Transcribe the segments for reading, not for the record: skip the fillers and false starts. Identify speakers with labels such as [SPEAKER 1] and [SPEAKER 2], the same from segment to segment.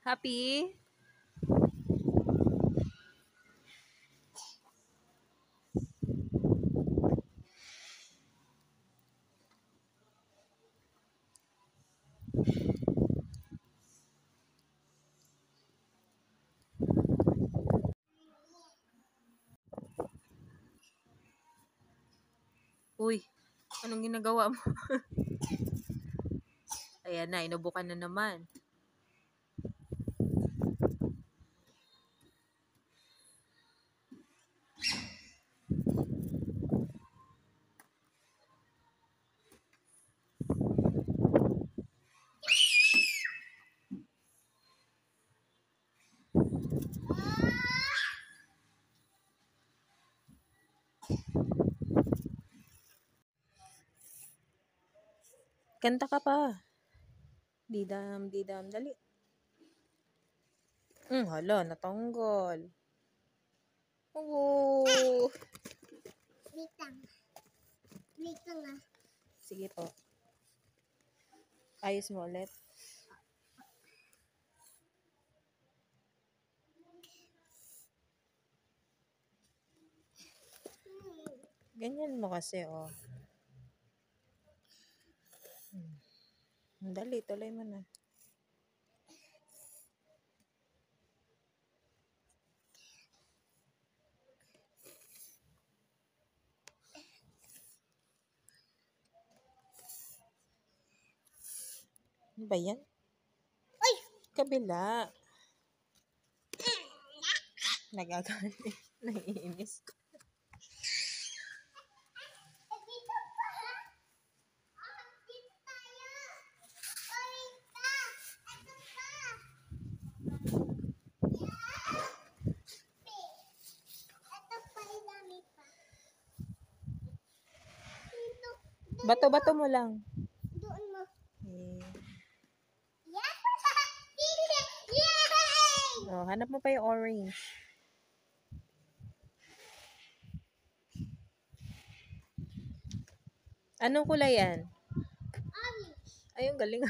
[SPEAKER 1] Happy? Uy, anong ginagawa mo? Ayan na, inubukan na naman. Kanta ka pa. Didam, didam, dali. Hala, natanggal. Oo.
[SPEAKER 2] Wait lang. Wait lang ah.
[SPEAKER 1] Sige po. Ayos mo ulit. Ganyan mo kasi, oh. Dali, tuloy mo na. Ano ba yan?
[SPEAKER 2] Uy!
[SPEAKER 1] Kabila. Nagagalit. Naiinis ko.
[SPEAKER 2] Dito pa ha? Dito tayo. Wait pa. Ito pa. Ito pa, dami pa. Dito.
[SPEAKER 1] Bato-bato mo lang.
[SPEAKER 2] Doon mo.
[SPEAKER 1] Eh.
[SPEAKER 2] Yeah! Yay!
[SPEAKER 1] Oh, hanap mo pa yung orange. Anong kulay yan?
[SPEAKER 2] Orange.
[SPEAKER 1] Ayun, galing.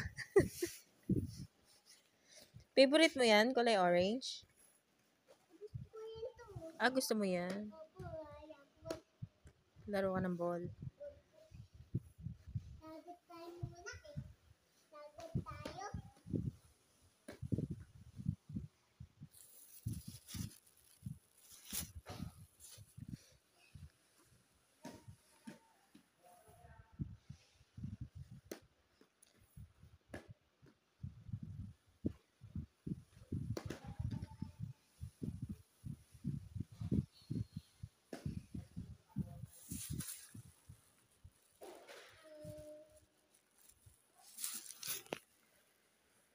[SPEAKER 1] Favorite mo yan? Kulay orange?
[SPEAKER 2] Gusto ko yan to.
[SPEAKER 1] Gusto mo yan?
[SPEAKER 2] Opo, ayan.
[SPEAKER 1] Laro ka ng ball.
[SPEAKER 2] Lagot tayo muna eh. Lagot tayo.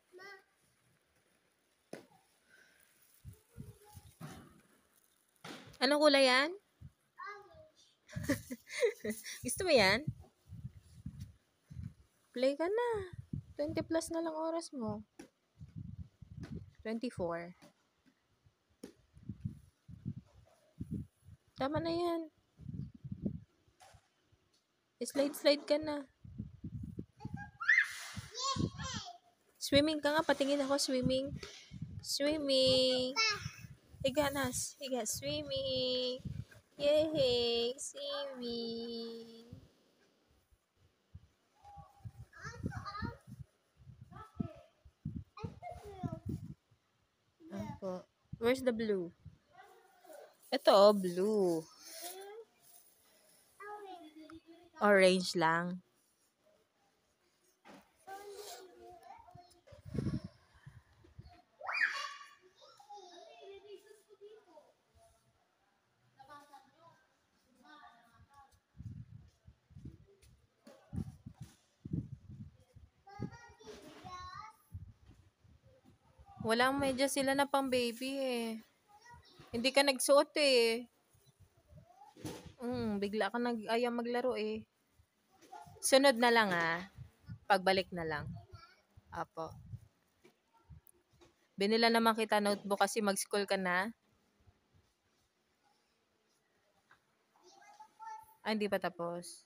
[SPEAKER 2] Ma,
[SPEAKER 1] Anong kulay yan?
[SPEAKER 2] orange.
[SPEAKER 1] Gusto mo yan? Play ka na. 20 plus na lang oras mo. 24. Tama na yan. Slide-slide ka na. Swimming ka nga. Patingin ako swimming. Swimming. Higa na. Higa. Swimming. Yay! Swimming. Apo. Where's the blue? Ito, oh, blue. Orange lang. Walang medyas sila na pang baby eh. Hindi ka nagsuot eh. Bigla ka ayaw maglaro eh. Sunod na lang ah. Pagbalik na lang. Apo. Binila naman kita notebook kasi mag-school ka na. Hindi pa tapos.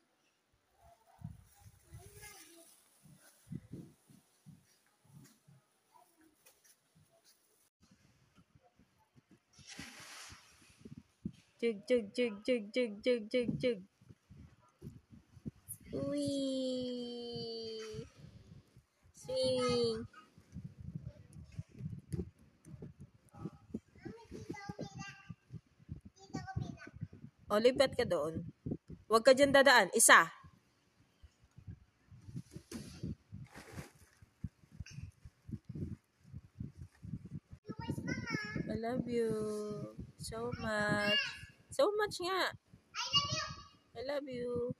[SPEAKER 1] Jug, jug, jug, jug, jug, jug, jug, jug. Wee! Swing! O, lipat ka doon. Huwag ka dyan dadaan. Isa. I love you so much. So much nga. I love you.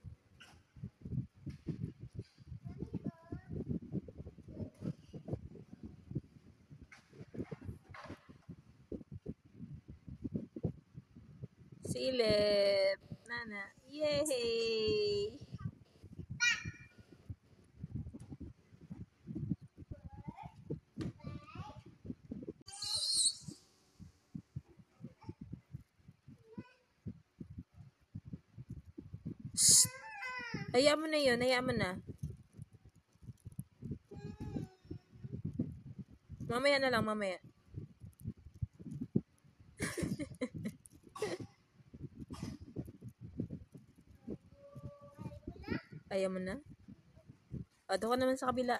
[SPEAKER 1] Silip. Nana. Yay! Shh! Hayaan mo na yun. Hayaan mo na. Mamaya na lang, mamaya. Ayaw mo na? O, doon ka naman sa kabila.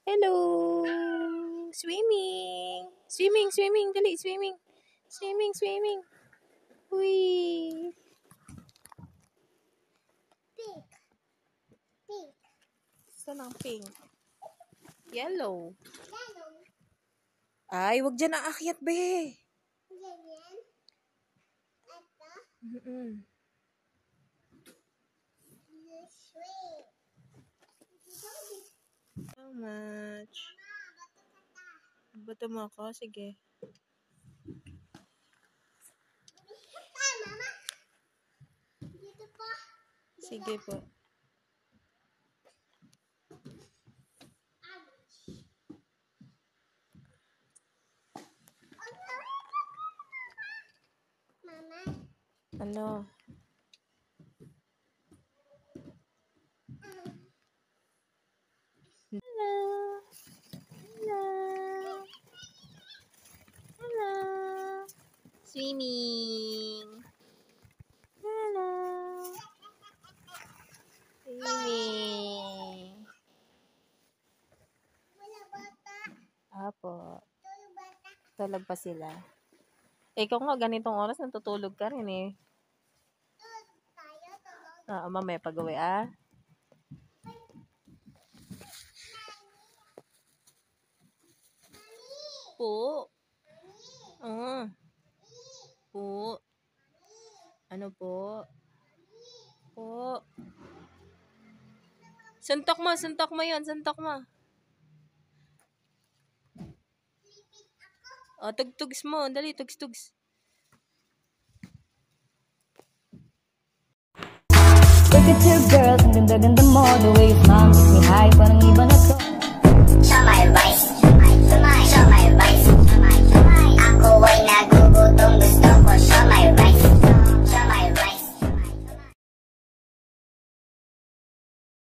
[SPEAKER 1] Hello! Swimming! Swimming, swimming! Dali, swimming! Swimming, swimming! Uy!
[SPEAKER 2] Pink. Pink.
[SPEAKER 1] Saan ang pink? Yellow.
[SPEAKER 2] Yellow.
[SPEAKER 1] Ay, wag dyan aakyat, be!
[SPEAKER 2] Ganyan. Ito. Sweet.
[SPEAKER 1] How much?
[SPEAKER 2] Mama,
[SPEAKER 1] Bato mo ako? Sige.
[SPEAKER 2] mama. Dito po.
[SPEAKER 1] Sige po.
[SPEAKER 2] Mama.
[SPEAKER 1] Ano? Hello. Hello. Hello. Swimming. Hello. Swimming.
[SPEAKER 2] Wala bata.
[SPEAKER 1] Apo.
[SPEAKER 2] Tulog bata.
[SPEAKER 1] Tulog pa sila. Ikaw nga, ganitong oras natutulog ka rin eh.
[SPEAKER 2] Tulog tayo. Tulog.
[SPEAKER 1] Mamaya pag-uwi ah. Po. Po. Ano po? Po. Suntok mo yun, suntok mo. O, tugtugs mo. Dali, tugs-tugs.
[SPEAKER 3] Look at two girls, ang ganda-ganda mo. The way you smile makes me high, parang iba na to.
[SPEAKER 2] Sa my